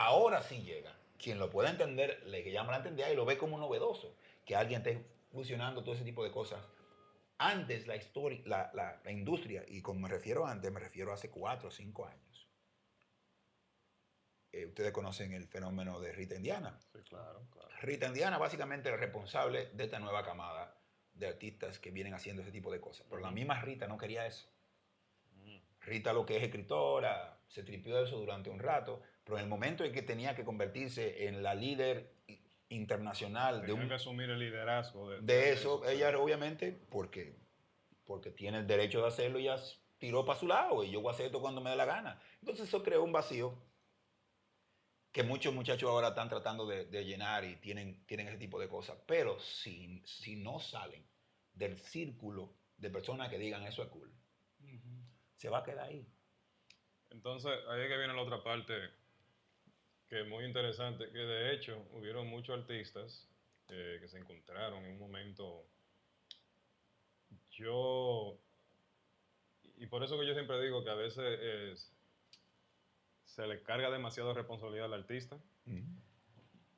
ahora sí llega. Quien lo pueda entender, le llama la atención y lo ve como novedoso. Que alguien esté fusionando todo ese tipo de cosas. Antes la historia, la industria, y como me refiero antes, me refiero a hace 4 o 5 años. Ustedes conocen el fenómeno de Rita Indiana. Sí, claro, claro. Rita Indiana básicamente es el responsable de esta nueva camada de artistas que vienen haciendo ese tipo de cosas. Pero la misma Rita no quería eso. Rita lo que es escritora, se tripió eso durante un rato, pero en el momento en que tenía que convertirse en la líder internacional Tenía que asumir el liderazgo de eso, ella obviamente, porque tiene el derecho de hacerlo, ya tiró para su lado y yo voy a hacer esto cuando me dé la gana. Entonces eso creó un vacío que muchos muchachos ahora están tratando de llenar y tienen ese tipo de cosas. Pero si no salen del círculo de personas que digan eso es cool, se va a quedar ahí. Entonces, ahí es que viene la otra parte que es muy interesante, que de hecho hubieron muchos artistas que se encontraron en un momento. Yo, y por eso que yo siempre digo que a veces se le carga demasiada responsabilidad al artista,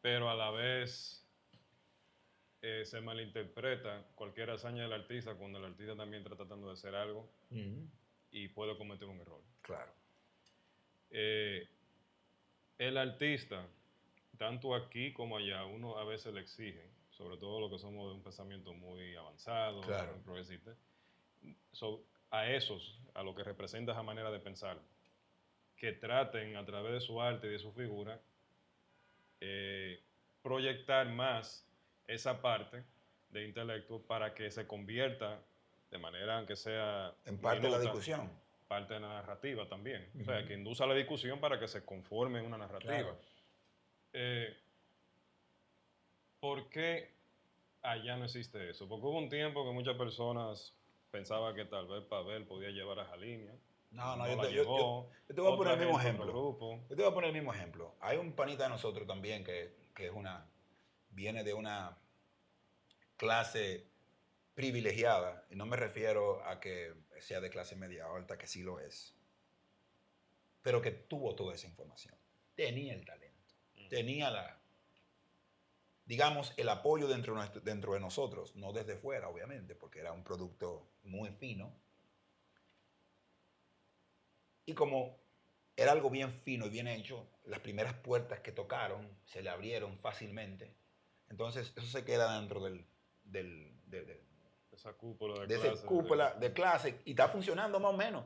pero a la vez se malinterpreta cualquier hazaña del artista cuando el artista también está tratando de hacer algo y puede cometer un error. Claro. El artista, tanto aquí como allá, uno a veces le exige, sobre todo los que somos de un pensamiento muy avanzado, Claro. muy progresista, a esos, a lo que representa esa manera de pensar, que traten a través de su arte y de su figura, proyectar más esa parte de intelecto para que se convierta, de manera aunque sea En parte de la minuta, discusión. parte de la narrativa también. O sea, que induza la discusión para que se conforme en una narrativa. Claro. ¿Por qué allá no existe eso? Porque hubo un tiempo que muchas personas pensaban que tal vez Pavel podía llevar a Jalinia. No, No yo la te, yo- yo- llevó. yo te voy a poner Otra el mismo gente, otro ejemplo. grupo. Yo te voy a poner el mismo ejemplo. Hay un panita de nosotros también que es viene de una clase privilegiada, y no me refiero a que sea de clase media alta, que sí lo es, pero que tuvo toda esa información. Tenía el talento, tenía digamos, el apoyo dentro de nosotros, no desde fuera, obviamente, porque era un producto muy fino. Y como era algo bien fino y bien hecho, las primeras puertas que tocaron se le abrieron fácilmente. Entonces, eso se queda dentro del, de, Esa cúpula de de ese clase. cúpula de clase y está funcionando más o menos.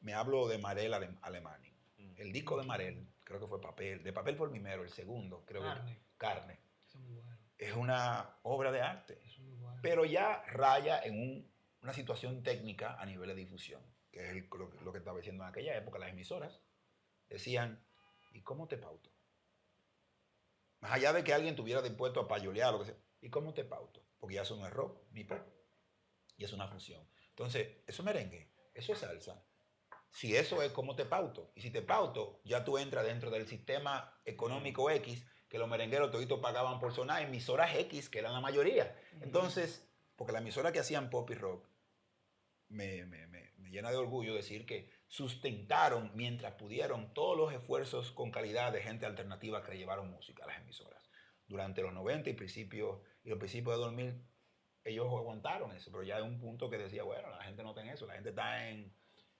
Me hablo de Marel Alemani. El disco de Marel, creo que fue Papel, de Papel por Mimero, el segundo, creo Carne. que Carne. Eso es muy bueno. Es una obra de arte, Eso es muy bueno. pero ya raya en una situación técnica a nivel de difusión, que es lo que estaba diciendo en aquella época. Las emisoras decían, ¿y cómo te pauto? Más allá de que alguien tuviera dispuesto a payolear, lo que sea, ¿y cómo te pauto? Porque ya eso no es rock ni pop, y es una función. Entonces, eso es merengue, eso es salsa. Si eso es como te pauto, y si te pauto, ya tú entras dentro del sistema económico X, que los merengueros toditos pagaban por sonar, emisoras X, que eran la mayoría. Entonces, porque la emisora que hacían pop y rock, me llena de orgullo decir que sustentaron mientras pudieron todos los esfuerzos con calidad de gente alternativa que le llevaron música a las emisoras. Durante los 90 y los principios de 2000, ellos aguantaron eso, pero ya hay un punto que decía, bueno, la gente no está en eso, la gente está en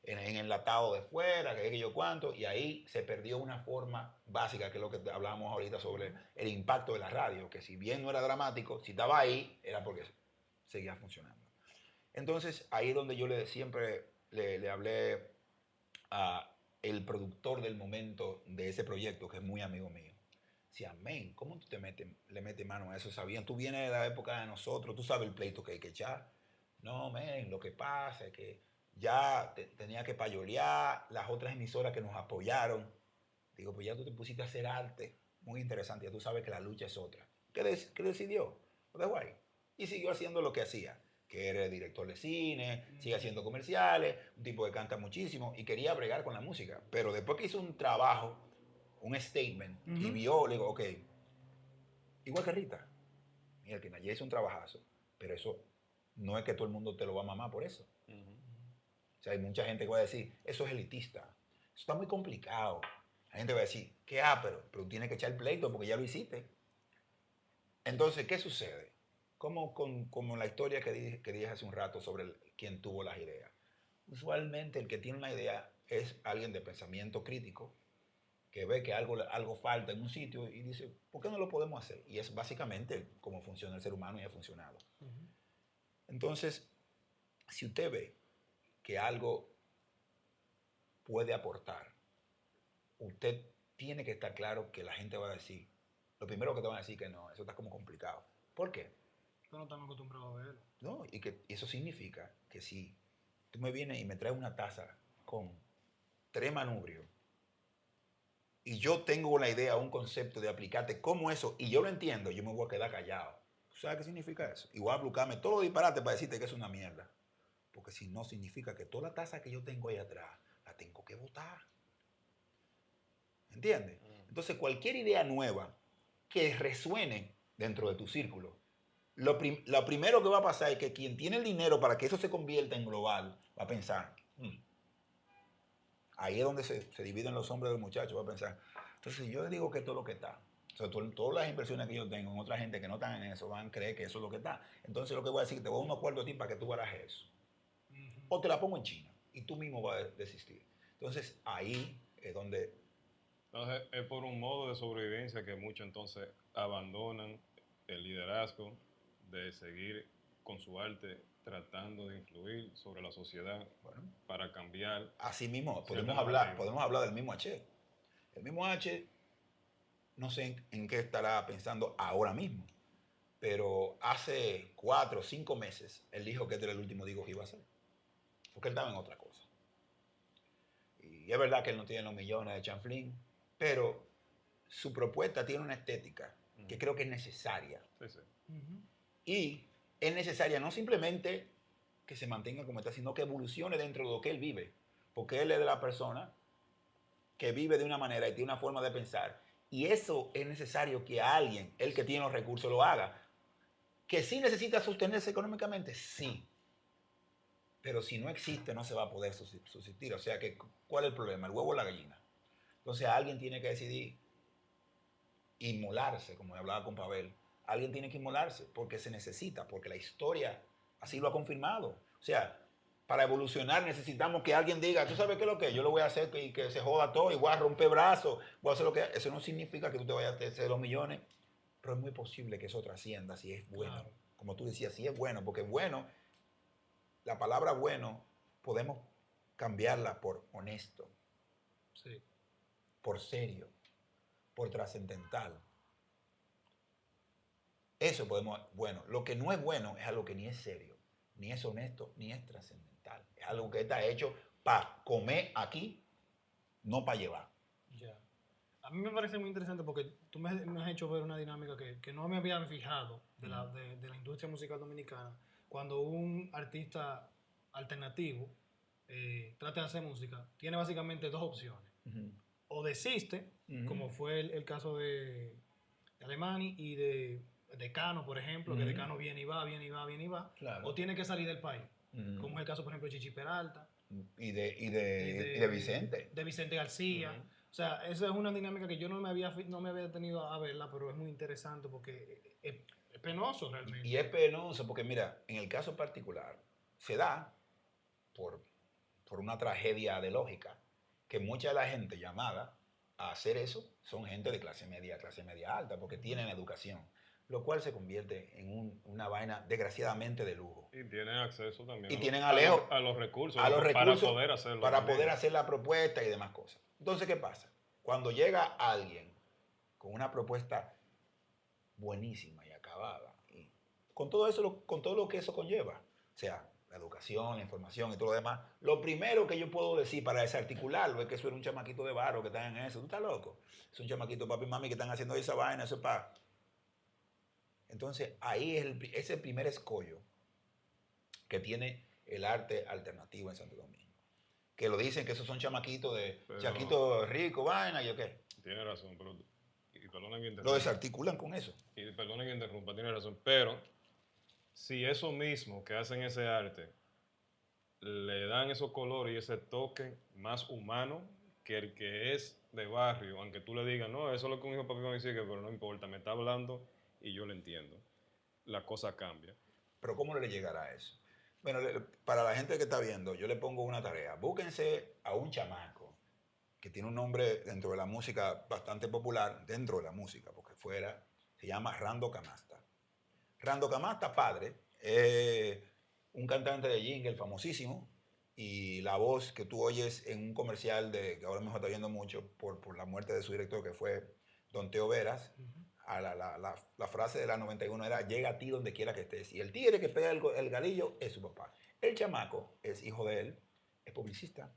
enlatado de fuera, que yo cuánto, y ahí se perdió una forma básica, que es lo que hablábamos ahorita sobre el impacto de la radio, que si bien no era dramático, si estaba ahí, era porque seguía funcionando. Entonces, ahí es donde yo siempre le hablé a el productor del momento de ese proyecto, que es muy amigo mío. Decía, men, ¿cómo tú le metes mano a eso? ¿Sabían? Tú vienes de la época de nosotros, tú sabes el pleito que hay que echar. No, men, lo que pasa es que ya tenía que payolear las otras emisoras que nos apoyaron. Digo, pues ya tú te pusiste a hacer arte. Muy interesante, ya tú sabes que la lucha es otra. ¿Qué decidió? Lo dejó ahí. Y siguió haciendo lo que hacía, que era director de cine, sigue haciendo comerciales, un tipo que canta muchísimo y quería bregar con la música. Pero después que hizo un trabajo, un statement, y vio, le digo, ok, igual que Rita, mira, que Nayé hizo un trabajazo, pero eso no es que todo el mundo te lo va a mamar por eso. O sea, hay mucha gente que va a decir, eso es elitista, eso está muy complicado. La gente va a decir, qué pero tú tienes que echar el pleito porque ya lo hiciste. Entonces, ¿qué sucede? Como la historia que dije hace un rato sobre quién tuvo las ideas. Usualmente el que tiene una idea es alguien de pensamiento crítico que ve que algo falta en un sitio y dice, ¿por qué no lo podemos hacer? Y es básicamente cómo funciona el ser humano y ha funcionado. Entonces, si usted ve que algo puede aportar, usted tiene que estar claro que la gente va a decir, lo primero que te van a decir que no, eso está como complicado. ¿Por qué? No estamos acostumbrados a verlo. No, y que eso significa que si tú me vienes y me traes una taza con 3 manubrios y yo tengo una idea, un concepto de aplicarte como eso y yo lo entiendo, yo me voy a quedar callado. ¿Tú sabes qué significa eso? Y voy a buscarme todo los disparates para decirte que es una mierda. Porque si no, significa que toda la taza que yo tengo ahí atrás la tengo que botar. ¿Entiendes? Entonces, cualquier idea nueva que resuene dentro de tu círculo, lo primero que va a pasar es que quien tiene el dinero para que eso se convierta en global va a pensar, ahí es donde se dividen los hombres de los muchachos, va a pensar. Entonces, yo le digo que esto es lo que está. O sea, todas las inversiones que yo tengo en otra gente que no están en eso van a creer que eso es lo que está. Entonces, lo que voy a decir es que te voy a dar unos cuartos a ti para que tú barajes eso. O te la pongo en China y tú mismo vas a desistir. Entonces, ahí es donde... Entonces, es por un modo de sobrevivencia que muchos entonces abandonan el liderazgo de seguir con su arte tratando de influir sobre la sociedad para cambiar. Así mismo, podemos hablar del mismo H. El mismo H, no sé en qué estará pensando ahora mismo, pero hace 4 o 5 meses él dijo que este era el último disco que iba a hacer, porque él estaba en otra cosa. Y es verdad que él no tiene los millones de chanflín, pero su propuesta tiene una estética que creo que es necesaria. Sí. Y es necesaria no simplemente que se mantenga como está, sino que evolucione dentro de lo que él vive. Porque él es de la persona que vive de una manera y tiene una forma de pensar. Y eso es necesario que alguien, el que tiene los recursos, lo haga. Que sí necesita sostenerse económicamente, sí. Pero si no existe, no se va a poder subsistir. O sea, que, ¿cuál es el problema? ¿El huevo o la gallina? Entonces alguien tiene que decidir inmolarse, como hablaba con Pavel. Alguien tiene que inmolarse porque se necesita, porque la historia así lo ha confirmado. O sea, para evolucionar necesitamos que alguien diga, ¿tú sabes qué es lo que es? Yo lo voy a hacer que se joda todo y voy a romper brazos, voy a hacer lo que... Eso no significa que tú te vayas a hacer los millones, pero es muy posible que eso trascienda si es bueno. Claro. Como tú decías, si es bueno, porque bueno, la palabra bueno podemos cambiarla por honesto, sí, por serio, por trascendental. Eso podemos, bueno, lo que no es bueno es algo que ni es serio, ni es honesto, ni es trascendental. Es algo que está hecho para comer aquí, no para llevar. Ya. A mí me parece muy interesante porque tú me has hecho ver una dinámica que no me había fijado de la industria musical dominicana. Cuando un artista alternativo trata de hacer música, tiene básicamente 2 opciones. O desiste, como fue el caso de Alemani y de Cano, por ejemplo, que de Cano viene y va. Claro. O tiene que salir del país, como es el caso, por ejemplo, de Chichi Peralta. Y de Vicente. De Vicente García. O sea, esa es una dinámica que yo no me había detenido a verla, pero es muy interesante porque es penoso realmente. Y es penoso porque, mira, en el caso particular, se da por una tragedia de lógica, que mucha de la gente llamada a hacer eso son gente de clase media alta, porque tienen educación, lo cual se convierte en una vaina desgraciadamente de lujo. Y tienen acceso también y tienen a los recursos para poder hacerlo. Para poder hacer la propuesta y demás cosas. Entonces, ¿qué pasa? Cuando llega alguien con una propuesta buenísima y acabada, y con todo lo que eso conlleva, o sea, la educación, la información y todo lo demás, lo primero que yo puedo decir para desarticularlo es que eso era un chamaquito de barro que están en eso. ¿Tú estás loco? Es un chamaquito papi y mami que están haciendo esa vaina, eso es para... Entonces, ahí es el primer escollo que tiene el arte alternativo en Santo Domingo. Que lo dicen que esos son chamaquitos chaquitos ricos, vaina, ¿y qué? Tiene razón, pero... Y perdona que interrumpa. Lo desarticulan con eso. Y perdona que interrumpa, tiene razón, pero... Si eso mismo que hacen ese arte le dan esos colores y ese toque más humano que el que es de barrio, aunque tú le digas, no, eso es lo que un hijo de papi me dice, pero no importa, me está hablando y yo le entiendo. La cosa cambia. Pero ¿cómo le llegará a eso? Bueno, para la gente que está viendo, yo le pongo una tarea. Búsquense a un chamaco que tiene un nombre dentro de la música bastante popular, dentro de la música, porque fuera, se llama Rando Camasta. Rando Camasta, padre, un cantante de jingle famosísimo, y la voz que tú oyes en un comercial que ahora mismo está viendo mucho por la muerte de su director, que fue Don Teo Veras. La frase de la 91 era: llega a ti donde quiera que estés. Y el tigre que pega el galillo es su papá. El chamaco es hijo de él, es publicista,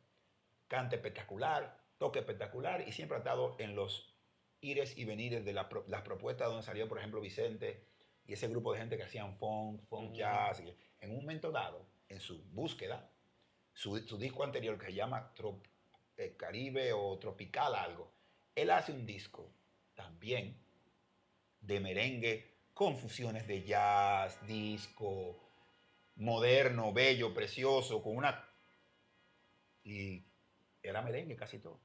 canta espectacular, toque espectacular, y siempre ha estado en los ires y venires de las propuestas donde salió, por ejemplo, Vicente y ese grupo de gente que hacían funk jazz. Y en un momento dado, en su búsqueda, su disco anterior, que se llama Caribe o Tropical algo, él hace un disco también de merengue con fusiones de jazz, disco, moderno, bello, precioso, con una... Y era merengue casi todo.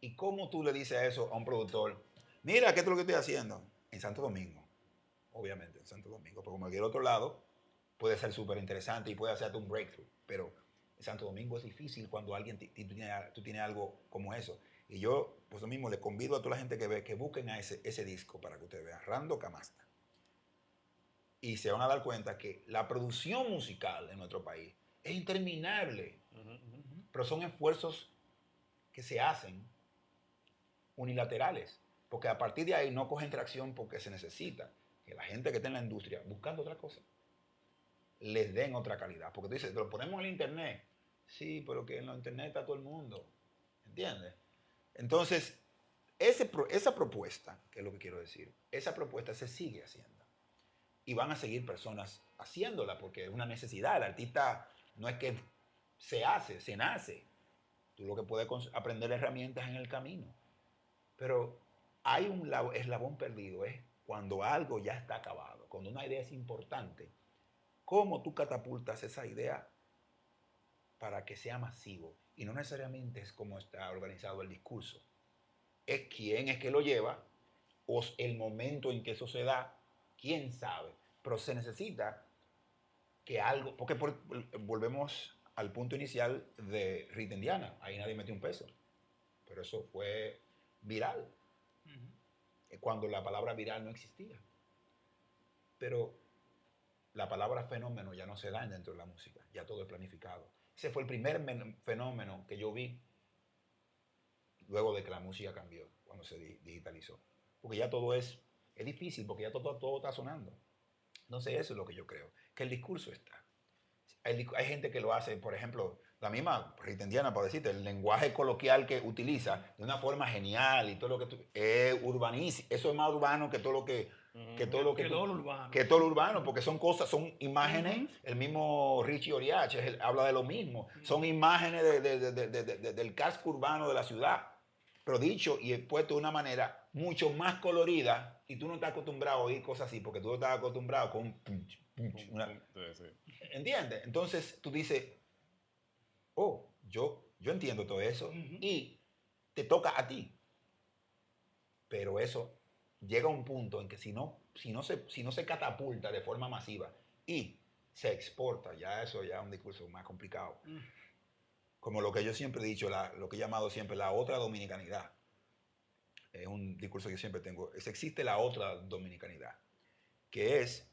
¿Y cómo tú le dices eso a un productor? Mira, ¿qué es lo que estoy haciendo? En Santo Domingo, obviamente, en Santo Domingo, pero como en el otro lado puede ser súper interesante y puede hacerte un breakthrough, pero en Santo Domingo es difícil cuando tú tienes algo como eso. Y yo, pues lo mismo, le convido a toda la gente que ve que busquen a ese disco para que ustedes vean, Rando Camasta. Y se van a dar cuenta que la producción musical en nuestro país es interminable, pero son esfuerzos que se hacen unilaterales, porque a partir de ahí no cogen tracción, porque se necesita que la gente que está en la industria buscando otra cosa les den otra calidad. Porque tú dices, lo ponemos en el internet. Sí, pero que en la internet está todo el mundo. ¿Entiendes? Entonces, esa propuesta, que es lo que quiero decir, esa propuesta se sigue haciendo. Y van a seguir personas haciéndola porque es una necesidad. El artista no es que se hace, se nace. Tú lo que puedes aprender herramientas en el camino. Pero hay un eslabón perdido, es cuando algo ya está acabado, cuando una idea es importante. ¿Cómo tú catapultas esa idea para que sea masivo? Y no necesariamente es como está organizado el discurso. Es quién es que lo lleva o el momento en que eso se da, quién sabe. Pero se necesita que algo, porque volvemos al punto inicial de Rita Indiana, ahí nadie metió un peso, pero eso fue viral, cuando la palabra viral no existía. Pero la palabra fenómeno ya no se da dentro de la música, ya todo es planificado. Ese fue el primer fenómeno que yo vi luego de que la música cambió, cuando se digitalizó. Porque ya todo es difícil, porque ya todo está sonando. Entonces eso es lo que yo creo, que el discurso está. Hay gente que lo hace, por ejemplo, la misma Rita Indiana, para decirte, el lenguaje coloquial que utiliza de una forma genial y todo lo que es urbanísimo. Eso es más urbano que todo lo que... Que todo lo urbano. Que todo lo urbano, porque son cosas, son imágenes. El mismo Richie Oriache habla de lo mismo. Son imágenes del casco urbano de la ciudad, pero dicho y puesto de una manera mucho más colorida, y tú no estás acostumbrado a oír cosas así, porque tú no estás acostumbrado con ¿entiendes? Entonces tú dices, oh, yo entiendo todo eso, y te toca a ti. Pero eso llega a un punto en que si no se catapulta de forma masiva y se exporta, ya eso ya es un discurso más complicado. Como lo que yo siempre he dicho, lo que he llamado siempre la otra dominicanidad. Es un discurso que yo siempre tengo. Existe la otra dominicanidad, que es,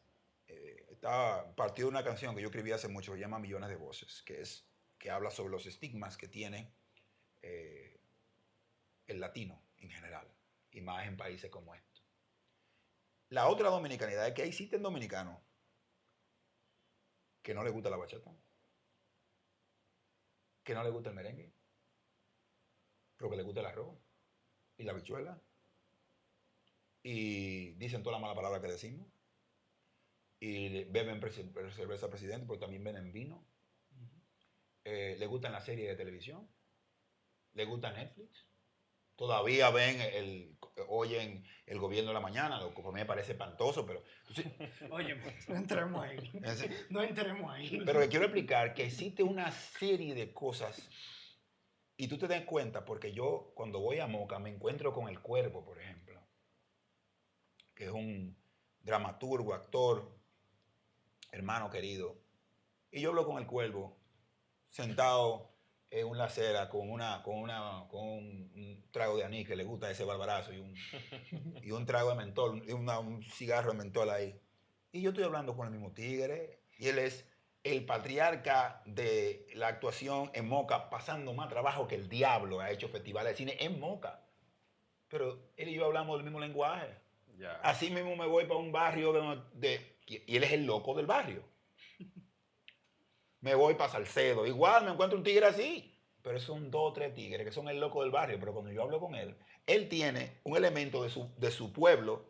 está partido de una canción que yo escribí hace mucho, que se llama Millones de Voces, que habla sobre los estigmas que tiene el latino en general, y más en países como estos. La otra dominicanidad es que existen dominicanos que no les gusta la bachata, que no les gusta el merengue, pero que les gusta el arroz y la habichuela, y dicen toda la mala palabra que decimos, y beben cerveza presidente, pero también beben vino. Les gustan las series de televisión, les gusta Netflix. Todavía oyen el gobierno de la mañana, lo que a mí me parece espantoso, pero... Oye, no entremos ahí. No entremos ahí. Pero quiero explicar que existe una serie de cosas Y tú te das cuenta, porque yo cuando voy a Moca me encuentro con El Cuervo, por ejemplo, que es un dramaturgo, actor, hermano querido. Y yo hablo con El Cuervo, sentado en una acera con un trago de anís que le gusta ese barbarazo y un trago de mentol, y un cigarro de mentol ahí. Y yo estoy hablando con el mismo tigre, y él es el patriarca de la actuación en Moca, pasando más trabajo que el diablo, ha hecho festivales de cine en Moca. Pero él y yo hablamos del mismo lenguaje. Ya. Así mismo me voy para un barrio y él es el loco del barrio. Me voy para Salcedo. Igual me encuentro un tigre así. Pero son 2 o 3 tigres que son el loco del barrio. Pero cuando yo hablo con él tiene un elemento de su pueblo,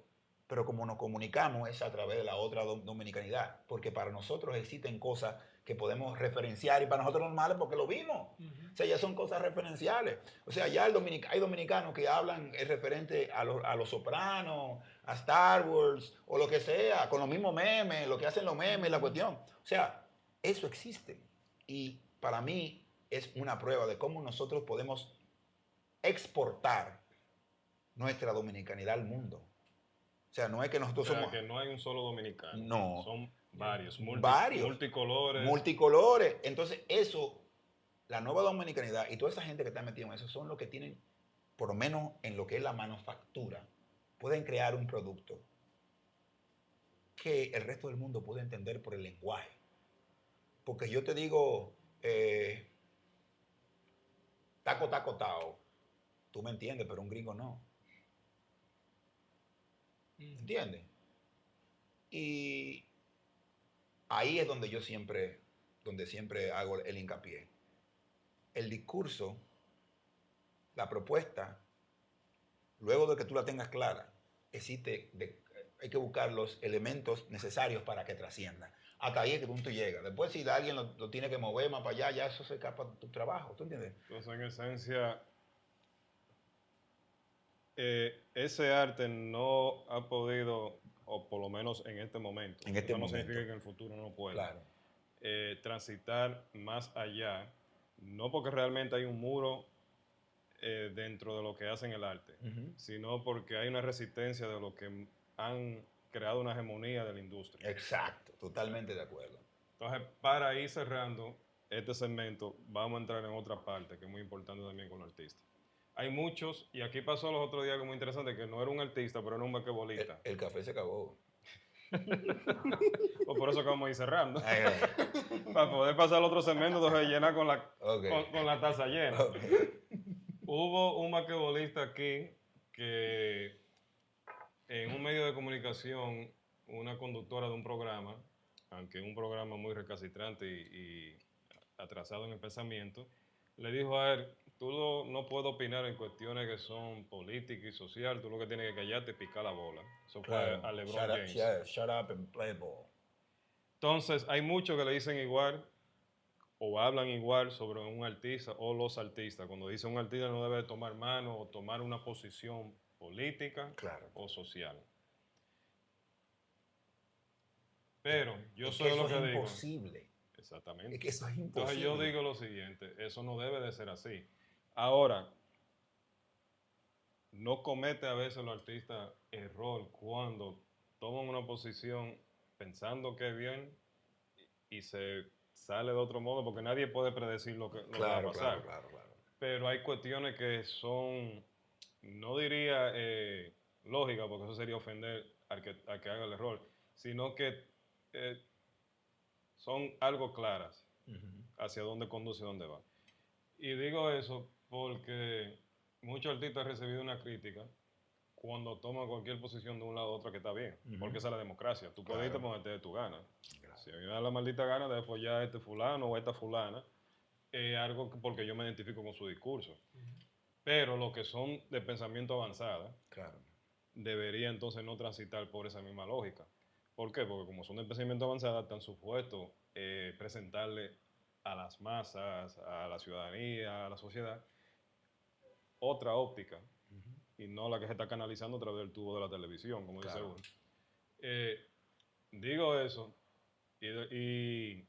pero como nos comunicamos es a través de la otra dominicanidad. Porque para nosotros existen cosas que podemos referenciar y para nosotros normales porque lo vimos. O sea, ya son cosas referenciales. O sea, ya hay dominicanos que hablan referente a los Sopranos, a Star Wars o lo que sea, con los mismos memes, lo que hacen los memes, la cuestión. O sea, eso existe. Y para mí es una prueba de cómo nosotros podemos exportar nuestra dominicanidad al mundo. O sea, no es que O nosotros sea, somos... que no hay un solo dominicano. No. Son varios, Varios. multicolores. Multicolores. Entonces, eso, la nueva dominicanidad y toda esa gente que está metida en eso son los que tienen, por lo menos en lo que es la manufactura, pueden crear un producto que el resto del mundo puede entender por el lenguaje. Porque yo te digo, taco, taco, tao. Tú me entiendes, pero un gringo no. ¿Entiendes? Y ahí es donde siempre hago el hincapié. El discurso, la propuesta, luego de que tú la tengas clara, hay que buscar los elementos necesarios para que trascienda. Hasta ahí es que tú llegas. Después, si alguien lo tiene que mover más para allá, ya eso se escapa de tu trabajo. ¿Tú entiendes? Entonces, en esencia, ese arte no ha podido, o por lo menos en este momento, En este eso no momento. significa que en el futuro no pueda, Claro. Transitar más allá, no porque realmente hay un muro dentro de lo que hacen el arte, sino porque hay una resistencia de lo que han creado una hegemonía de la industria. Exacto, totalmente de acuerdo. Entonces, para ir cerrando este segmento, vamos a entrar en otra parte que es muy importante también con los artistas. Hay muchos, y aquí pasó los otros días algo muy interesante, que no era un artista, pero era un basquetbolista. El café se acabó. Pues por eso que vamos a ir cerrando. Ay, ay. Para poder pasar al otro segmento, entonces llenar con la, Okay. con la taza llena. Okay. Hubo un basquetbolista aquí que en un medio de comunicación, una conductora de un programa, aunque un programa muy recalcitrante y atrasado en el pensamiento, le dijo a él, tú no puedes opinar en cuestiones que son políticas y social, tú lo que tienes que callarte y picar la bola. Eso Claro. fue a LeBron James. Shut up and play ball. Entonces, hay muchos que le dicen igual o hablan igual sobre un artista o los artistas. Cuando dice un artista no debe tomar mano o tomar una posición política Claro. o social. Pero yo Es soy que lo eso que es digo. imposible. Exactamente. Es que eso es imposible. Entonces yo digo lo siguiente, eso no debe de ser así. Ahora, no comete a veces los artistas error cuando toman una posición pensando que es bien y se sale de otro modo porque nadie puede predecir lo que va a pasar. Claro. Pero hay cuestiones que son, no diría lógicas, porque eso sería ofender al que haga el error, sino que son algo claras hacia dónde conduce y dónde va. Y digo eso porque muchos artistas han recibido una crítica cuando toman cualquier posición de un lado a otro que está bien, porque esa es la democracia. Tú puedes irte ponerte de tu gana. Si a mí me da la maldita gana de apoyar a este fulano o a esta fulana, es algo porque yo me identifico con su discurso. Pero los que son de pensamiento avanzada, debería entonces no transitar por esa misma lógica. ¿Por qué? Porque como son de pensamiento avanzada, están supuestos presentarle a las masas, a la ciudadanía, a la sociedad, otra óptica y no la que se está canalizando a través del tubo de la televisión, como dice uno. Digo eso y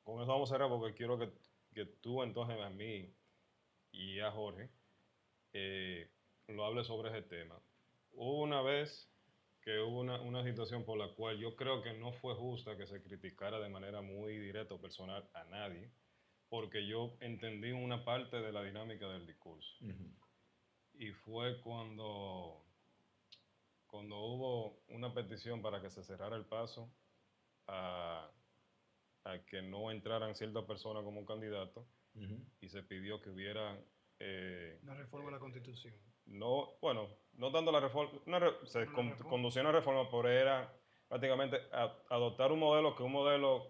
con eso vamos a cerrar porque quiero que tú entonces a mí y a Jorge lo hable sobre ese tema. Hubo una vez que hubo una situación por la cual yo creo que no fue justa que se criticara de manera muy directa o personal a nadie, porque yo entendí una parte de la dinámica del discurso. Y fue cuando hubo una petición para que se cerrara el paso a que no entraran ciertas personas como candidatos, y se pidió que hubiera... Una reforma a la Constitución. no, bueno, no tanto la reforma, conducía una reforma, pero era prácticamente adoptar un modelo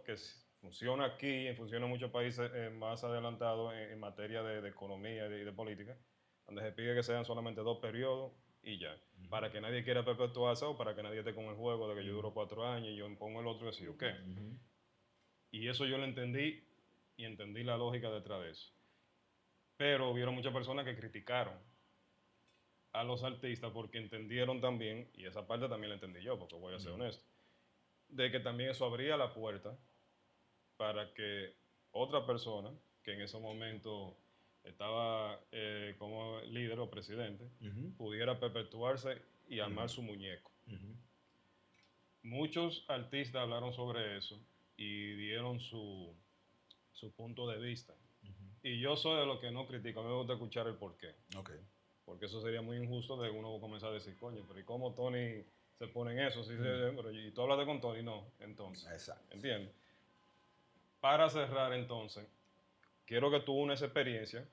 que funciona aquí y funciona en muchos países más adelantados en materia de economía y de política, donde se pide que sean solamente 2 periodos y ya, para que nadie quiera perpetuarse o para que nadie esté con el juego de que yo duro 4 años y yo impongo el otro y así, ¿ok? Y eso yo lo entendí y entendí la lógica detrás de eso. Pero hubieron muchas personas que criticaron a los artistas porque entendieron también, y esa parte también la entendí yo, porque voy a ser honesto, de que también eso abría la puerta para que otra persona, que en ese momento estaba como líder o presidente, pudiera perpetuarse y armar su muñeco. Muchos artistas hablaron sobre eso y dieron su punto de vista. Y yo soy de los que no critico, a mí me gusta escuchar el porqué. Porque eso sería muy injusto de uno comenzar a decir, coño, pero ¿y cómo Tony se pone en eso? Y tú hablaste con Tony, no, entonces. Exacto. ¿Entiendes? Para cerrar entonces, quiero que tú unes esa experiencia,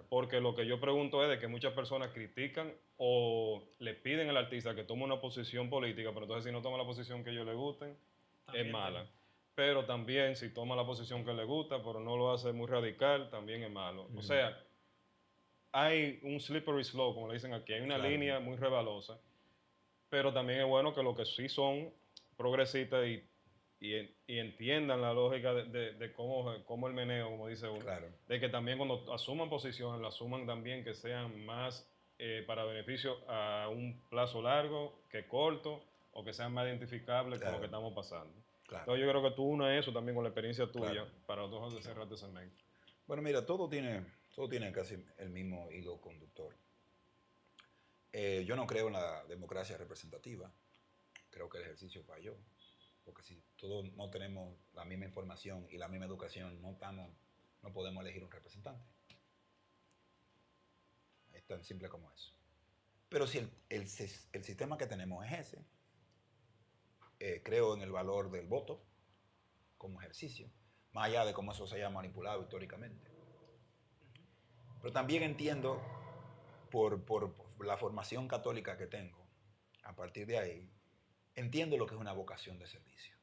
porque lo que yo pregunto es de que muchas personas critican o le piden al artista que tome una posición política, pero entonces si no toma la posición que a ellos les gusten, es mala. Pero también si toma la posición que le gusta, pero no lo hace muy radical, también es malo. O sea, hay un slippery slope, como le dicen aquí, hay una línea muy rebalosa, pero también es bueno que los que sí son progresistas y entiendan la lógica de cómo el meneo, como dice uno, de que también cuando asuman posiciones, la asuman también que sean más para beneficio a un plazo largo que corto, o que sean más identificables con lo que estamos pasando. Entonces yo creo que tú unes eso también con la experiencia tuya para nosotros cerrar este segmento. Bueno, mira, todo tiene casi el mismo hilo conductor. Yo no creo en la democracia representativa. Creo que el ejercicio falló. Porque si todos no tenemos la misma información y la misma educación, no podemos elegir un representante. Es tan simple como eso. Pero si el sistema que tenemos es ese, creo en el valor del voto como ejercicio, más allá de cómo eso se haya manipulado históricamente. Pero también entiendo, por la formación católica que tengo, a partir de ahí, entiendo lo que es una vocación de servicio.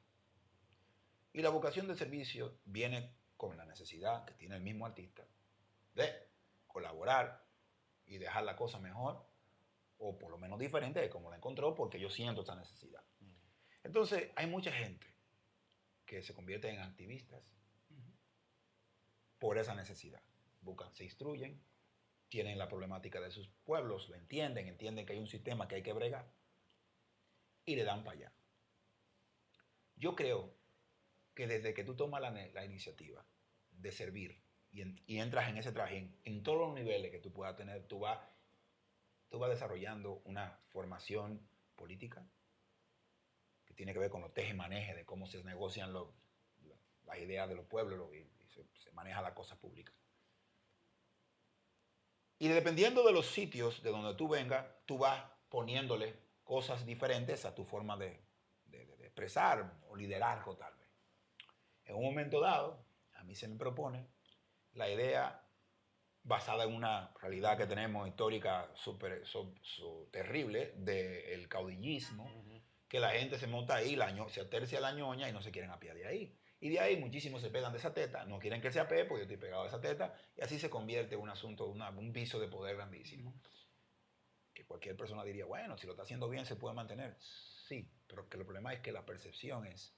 Y la vocación de servicio viene con la necesidad que tiene el mismo artista de colaborar y dejar la cosa mejor, o por lo menos diferente de como la encontró, porque yo siento esa necesidad. Entonces, hay mucha gente que se convierte en activistas por esa necesidad. Se instruyen, tienen la problemática de sus pueblos, lo entienden que hay un sistema que hay que bregar y le dan para allá. Yo creo que desde que tú tomas la iniciativa de servir y entras en ese traje, en todos los niveles que tú puedas tener, tú vas desarrollando una formación política que tiene que ver con los teje-maneje de cómo se negocian las ideas de los pueblos y se maneja la cosa pública. Y dependiendo de los sitios de donde tú vengas, tú vas poniéndole cosas diferentes a tu forma de expresar o liderazgo tal vez. En un momento dado, a mí se me propone la idea basada en una realidad que tenemos histórica súper terrible del caudillismo, que la gente se monta ahí, se atercia la ñoña y no se quieren apiar de ahí. Y de ahí muchísimos se pegan de esa teta, no quieren que se apee porque yo estoy pegado de esa teta, y así se convierte en un asunto, un vicio de poder grandísimo. Que cualquier persona diría, bueno, si lo está haciendo bien se puede mantener. Sí, pero que el problema es que la percepción es,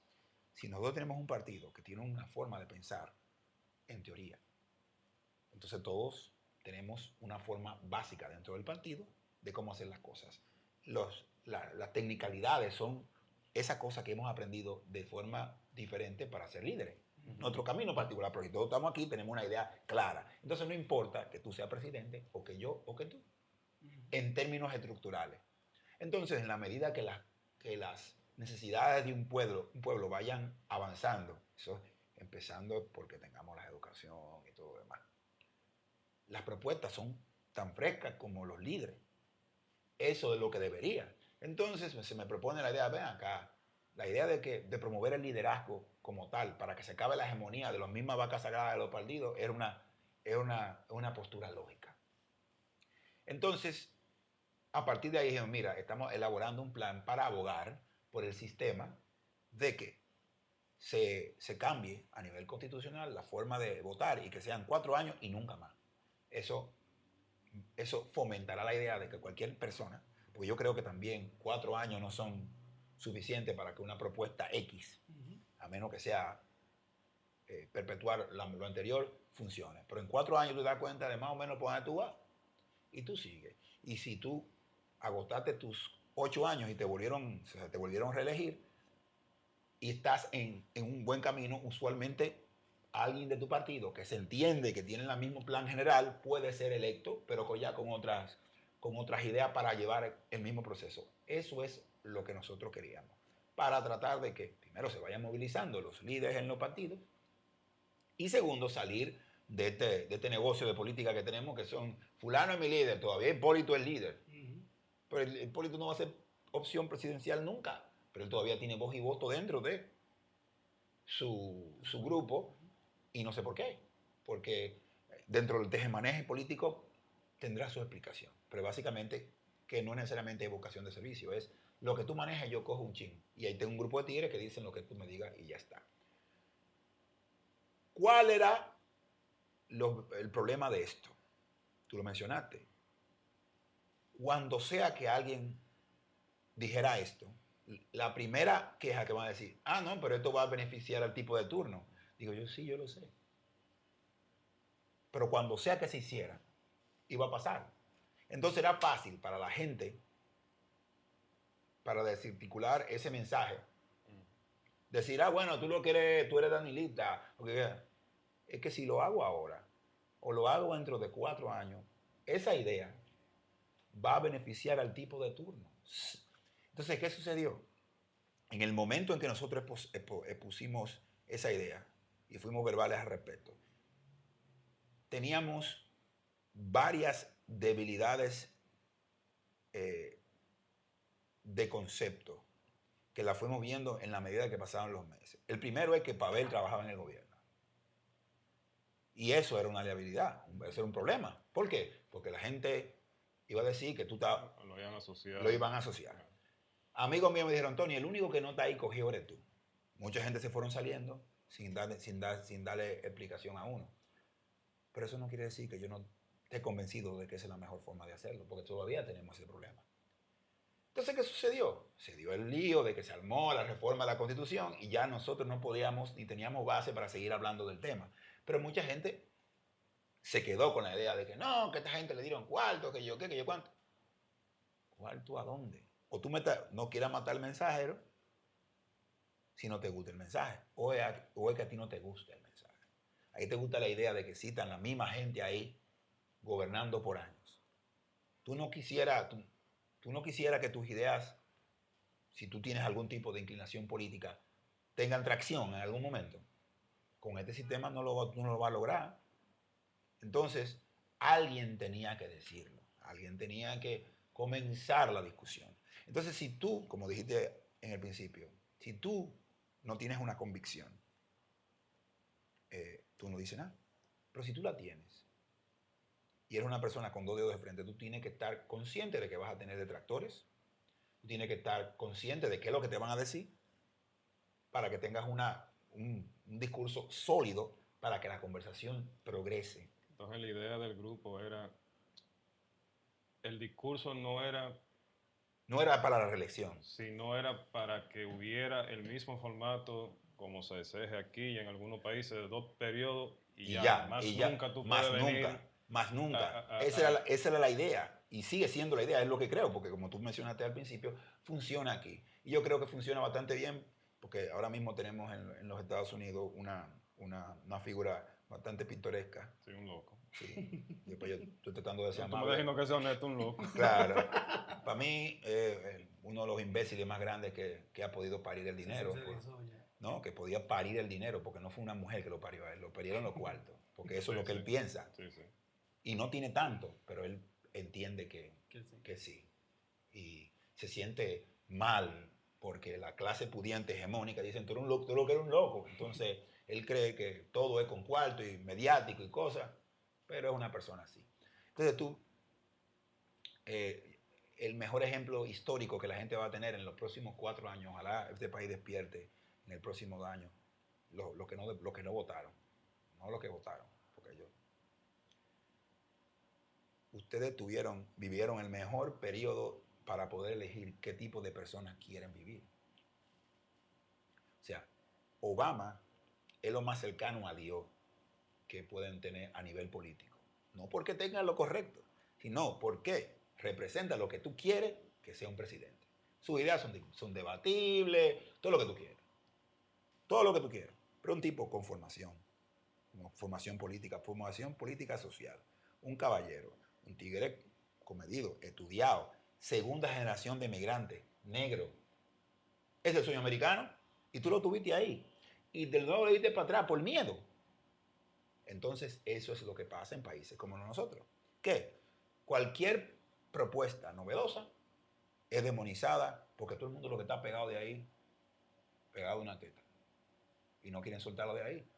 si nosotros tenemos un partido que tiene una forma de pensar, en teoría, entonces todos tenemos una forma básica dentro del partido de cómo hacer las cosas. Las tecnicalidades son esa cosa que hemos aprendido de forma diferente para ser líderes. nuestro camino particular, porque todos estamos aquí, tenemos una idea clara. Entonces no importa que tú seas presidente, o que yo, o que tú, en términos estructurales. Entonces, en la medida que las necesidades de un pueblo vayan avanzando, eso empezando porque tengamos la educación y todo lo demás, las propuestas son tan frescas como los líderes. Eso es lo que debería. Entonces se me propone la idea, ven acá, la idea de promover el liderazgo como tal, para que se acabe la hegemonía de las mismas vacas sagradas de los partidos, era una postura lógica. Entonces, a partir de ahí dijimos, mira, estamos elaborando un plan para abogar por el sistema de que se cambie a nivel constitucional la forma de votar y que sean 4 años y nunca más. Eso fomentará la idea de que cualquier persona, porque yo creo que también 4 años no son suficientes para que una propuesta X, a menos que sea perpetuar lo anterior, funcione. Pero en 4 años tú te das cuenta de más o menos por dónde tú vas y tú sigues. Y si tú agotaste tus 8 años y te volvieron a reelegir y estás en un buen camino, usualmente alguien de tu partido que se entiende que tiene el mismo plan general puede ser electo, pero ya con otras ideas para llevar el mismo proceso. Eso es lo que nosotros queríamos, para tratar de que primero se vayan movilizando los líderes en los partidos y segundo, salir de este negocio de política que tenemos, que son fulano es mi líder, todavía Hipólito es líder. Pero el Hipólito no va a ser opción presidencial nunca, pero él todavía tiene voz y voto dentro de su grupo. Y no sé por qué, porque dentro del tejemaneje político tendrá su explicación, pero básicamente que no necesariamente es vocación de servicio, es lo que tú manejas, yo cojo un chin, y ahí tengo un grupo de tigres que dicen lo que tú me digas y ya está. ¿Cuál era el problema de esto? Tú lo mencionaste. Cuando sea que alguien dijera esto, la primera queja que van a decir, no, pero esto va a beneficiar al tipo de turno. Digo yo, sí, yo lo sé. Pero cuando sea que se hiciera, iba a pasar. Entonces era fácil para la gente, para desarticular ese mensaje. Decir, bueno, tú eres danilista. Es que si lo hago ahora, o lo hago dentro de 4 años, esa idea va a beneficiar al tipo de turno. Entonces, ¿qué sucedió? En el momento en que nosotros pusimos esa idea, y fuimos verbales al respecto, teníamos varias debilidades de concepto que las fuimos viendo en la medida que pasaban los meses. El primero es que Pavel trabajaba en el gobierno. Y eso era una debilidad, eso era un problema. ¿Por qué? Porque la gente iba a decir que tú lo iban a asociar. Amigos míos me dijeron, Tony, el único que no está ahí cogido eres tú. Mucha gente se fueron saliendo sin darle explicación a uno. Pero eso no quiere decir que yo no esté convencido de que esa es la mejor forma de hacerlo, porque todavía tenemos ese problema. Entonces, ¿qué sucedió? Se dio el lío de que se armó la reforma de la Constitución y ya nosotros no podíamos ni teníamos base para seguir hablando del tema. Pero mucha gente se quedó con la idea de que no, que esta gente le dieron cuarto, que yo qué, que yo cuánto. ¿Cuarto a dónde? O tú no quieras matar al mensajero si no te gusta el mensaje, o es que a ti no te gusta el mensaje. A ti te gusta la idea de que citan la misma gente ahí gobernando por años. Tú no quisieras que tus ideas, si tú tienes algún tipo de inclinación política, tengan tracción en algún momento. Con este sistema no lo va a lograr. Entonces, alguien tenía que decirlo. Alguien tenía que comenzar la discusión. Entonces, si tú, como dijiste en el principio, si tú no tienes una convicción, tú no dices nada. Pero si tú la tienes y eres una persona con 2 dedos de frente, tú tienes que estar consciente de que vas a tener detractores. Tú tienes que estar consciente de qué es lo que te van a decir para que tengas un discurso sólido para que la conversación progrese. Entonces la idea del grupo era, el discurso no era para la reelección, sino era para que hubiera el mismo formato como se exige aquí y en algunos países de 2 periodos y nunca tú puedes venir. Más nunca. Esa era la idea y sigue siendo la idea, es lo que creo, porque como tú mencionaste al principio, funciona aquí. Y yo creo que funciona bastante bien porque ahora mismo tenemos en los Estados Unidos una figura bastante pintoresca. Sí, un loco. Sí. Después yo estoy tratando de ser No, tú me amable. diciendo que sea honesto, un loco. Claro. Para mí, uno de los imbéciles más grandes que ha podido parir el dinero. Sí, ya. ¿No? Que podía parir el dinero, porque no fue una mujer que lo parió a él, lo parieron los cuartos. Porque eso es lo que él piensa. Sí, sí. Y no tiene tanto, pero él entiende que sí. Y se siente mal porque la clase pudiente hegemónica dicen, tú eres un loco, tú lo que eres un loco. Entonces, él cree que todo es con cuarto y mediático y cosas, pero es una persona así. Entonces tú, el mejor ejemplo histórico que la gente va a tener en los próximos 4 años, ojalá este país despierte en el próximo año, lo que no votaron, no los que votaron, porque ustedes vivieron el mejor periodo para poder elegir qué tipo de personas quieren vivir. O sea, Obama es lo más cercano a Dios que pueden tener a nivel político. No porque tengan lo correcto, sino porque representa lo que tú quieres que sea un presidente. Sus ideas son debatibles, todo lo que tú quieras. Todo lo que tú quieras. Pero un tipo con formación política social. Un caballero, un tigre comedido, estudiado, segunda generación de migrantes, negro. Ese es el sueño americano y tú lo tuviste ahí. Y de nuevo le diste para atrás por miedo. Entonces, eso es lo que pasa en países como nosotros. Que cualquier propuesta novedosa es demonizada porque todo el mundo lo que está pegado de ahí, pegado de una teta. Y no quieren soltarlo de ahí.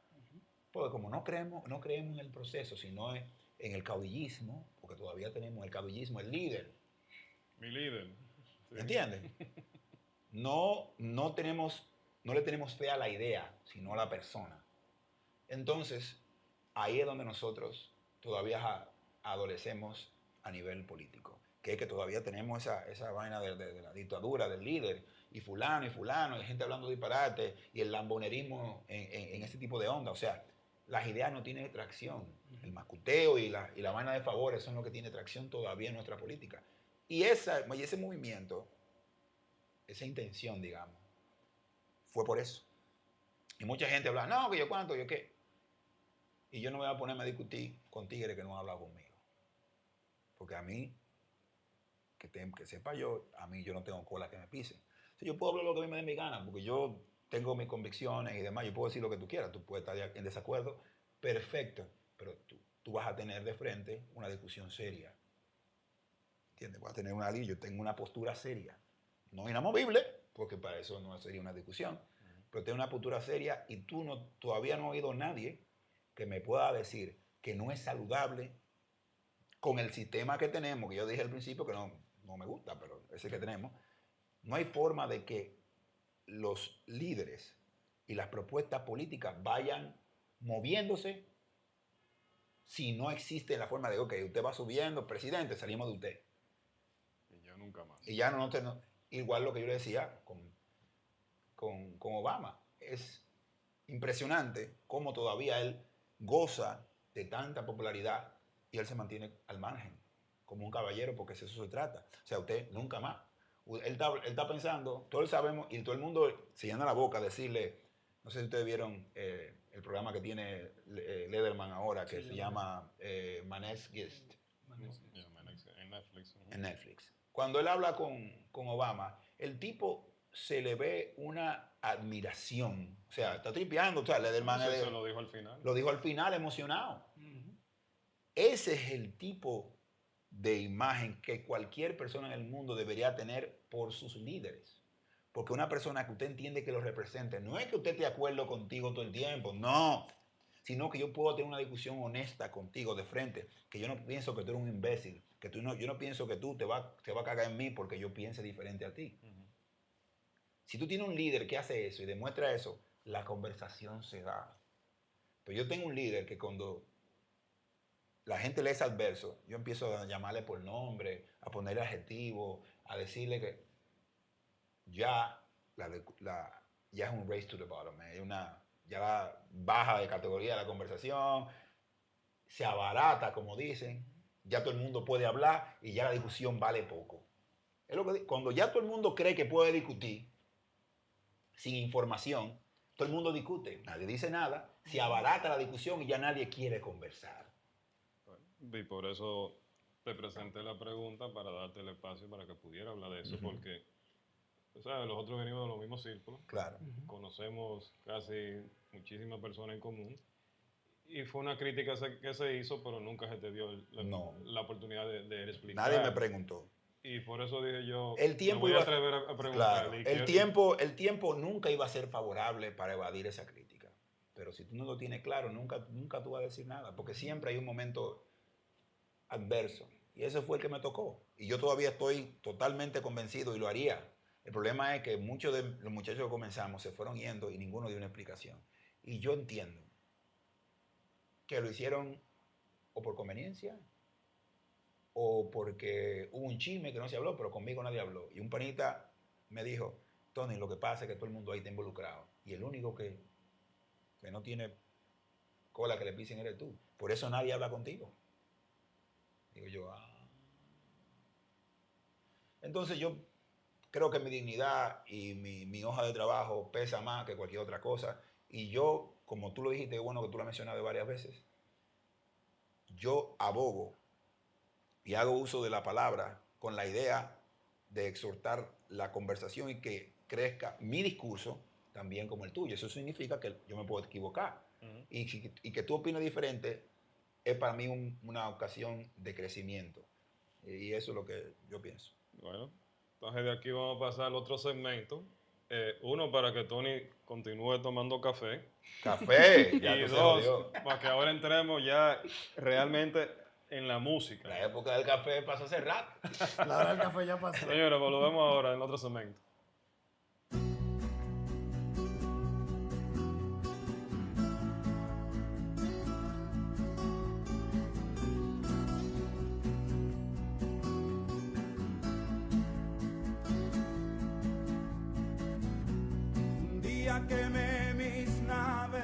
Porque como no creemos en el proceso, sino en el caudillismo, porque todavía tenemos el caudillismo, el líder. Mi líder. Sí. ¿Entiendes? No le tenemos fe a la idea, sino a la persona. Entonces, ahí es donde nosotros todavía adolecemos a nivel político. Que es que todavía tenemos esa vaina de la dictadura, del líder, y fulano, y gente hablando disparate, y el lambonerismo en ese tipo de onda. O sea, las ideas no tienen tracción. El mascuteo y la vaina de favores son lo que tiene tracción todavía en nuestra política. Y ese movimiento, esa intención, digamos, fue por eso. Y mucha gente habla, no, que yo cuánto, yo qué. Y yo no me voy a ponerme a discutir con tigres que no han hablado conmigo. Porque a mí, que sepa yo, a mí yo no tengo cola que me pisen. O sea, yo puedo hablar lo que a mí me dé mi gana, porque yo tengo mis convicciones y demás. Yo puedo decir lo que tú quieras. Tú puedes estar en desacuerdo. Perfecto. Pero tú vas a tener de frente una discusión seria. ¿Entiendes? Vas a tener una línea. Yo tengo una postura seria. No inamovible, porque para eso no sería una discusión. Pero tengo una postura seria y todavía no he oído a nadie que me pueda decir que no es saludable con el sistema que tenemos, que yo dije al principio que no me gusta, pero ese que tenemos, no hay forma de que los líderes y las propuestas políticas vayan moviéndose si no existe la forma de, ok, usted va subiendo, presidente, salimos de usted. Y ya nunca más. Y ya no igual lo que yo le decía con Obama. Es impresionante cómo todavía él goza de tanta popularidad y él se mantiene al margen, como un caballero, porque eso se trata. O sea, usted nunca más. Él está pensando, todos sabemos, y todo el mundo se llena la boca a decirle, no sé si ustedes vieron el programa que tiene Letterman ahora, que se llama Man's Guest. En Netflix. En Netflix. Cuando él habla con Obama, el tipo se le ve una admiración. O sea, está tripeando. O sea, Letterman eso lo dijo al final. Lo dijo al final, emocionado. Ese es el tipo de imagen que cualquier persona en el mundo debería tener por sus líderes. Porque una persona que usted entiende que lo represente, no es que usted esté de acuerdo contigo todo el tiempo, no. Sino que yo puedo tener una discusión honesta contigo de frente, que yo no pienso que tú eres un imbécil, que yo no pienso que tú te va a cagar en mí porque yo piense diferente a ti. Si tú tienes un líder que hace eso y demuestra eso, la conversación se da. Pero yo tengo un líder que cuando la gente lee ese adverso, yo empiezo a llamarle por nombre, a ponerle adjetivo, a decirle que ya es un race to the bottom, ya baja de categoría la conversación, se abarata, como dicen, ya todo el mundo puede hablar y ya la discusión vale poco. Es lo que, cuando ya todo el mundo cree que puede discutir sin información, todo el mundo discute, nadie dice nada, se abarata la discusión y ya nadie quiere conversar. Y por eso te presenté la pregunta para darte el espacio para que pudiera hablar de eso, porque o sea, nosotros venimos de los mismos círculos, Claro. conocemos casi muchísimas personas en común, y fue una crítica que se hizo, pero nunca se te dio la oportunidad de explicar. Nadie me preguntó. Y por eso dije yo, El tiempo me voy iba a atrever a preguntar. Claro, el tiempo nunca iba a ser favorable para evadir esa crítica. Pero si tú no lo tienes claro, nunca tú vas a decir nada, porque siempre hay un momento adverso. Y ese fue el que me tocó. Y yo todavía estoy totalmente convencido y lo haría. El problema es que muchos de los muchachos que comenzamos se fueron yendo y ninguno dio una explicación. Y yo entiendo que lo hicieron o por conveniencia o porque hubo un chisme que no se habló, pero conmigo nadie habló. Y un panita me dijo, Tony, lo que pasa es que todo el mundo ahí está involucrado. Y el único que no tiene cola que le pisen eres tú. Por eso nadie habla contigo. Digo yo, Entonces yo creo que mi dignidad y mi hoja de trabajo pesa más que cualquier otra cosa. Y yo, como tú lo dijiste, bueno que tú lo has mencionado varias veces, yo abogo y hago uso de la palabra con la idea de exhortar la conversación y que crezca mi discurso también como el tuyo. Eso significa que yo me puedo equivocar. Y que tú opines diferente es para mí una ocasión de crecimiento. Y eso es lo que yo pienso. Bueno, entonces de aquí vamos a pasar al otro segmento. Uno, para que Tony continúe tomando café. ¡Café! Ya y dos, para que ahora entremos ya realmente en la música. La época del café pasó hace rato. La hora del café ya pasó. Señores, volvemos ahora en otro segmento. Quemé mis naves